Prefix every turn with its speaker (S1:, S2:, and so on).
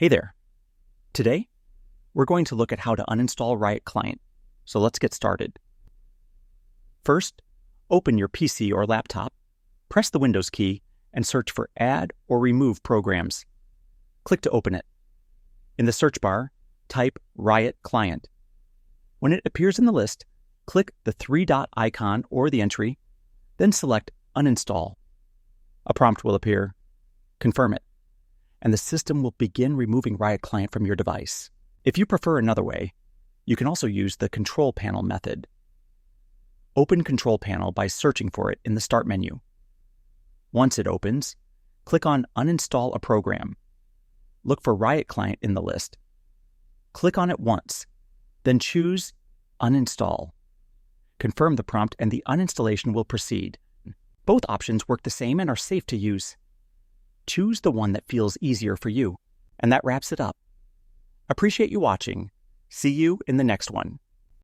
S1: Hey there. Today, we're going to look at how to uninstall Riot Client, so let's get started. First, open your PC or laptop, press the Windows key, and search for Add or Remove Programs. Click to open it. In the search bar, type Riot Client. When it appears in the list, click the three-dot icon or the entry, then select Uninstall. A prompt will appear. Confirm it, and the system will begin removing Riot Client from your device. If you prefer another way, you can also use the Control Panel method. Open Control Panel by searching for it in the Start menu. Once it opens, click on Uninstall a Program. Look for Riot Client in the list. Click on it once, then choose Uninstall. Confirm the prompt and the uninstallation will proceed. Both options work the same and are safe to use. Choose the one that feels easier for you, and that wraps it up. Appreciate you watching. See you in the next one.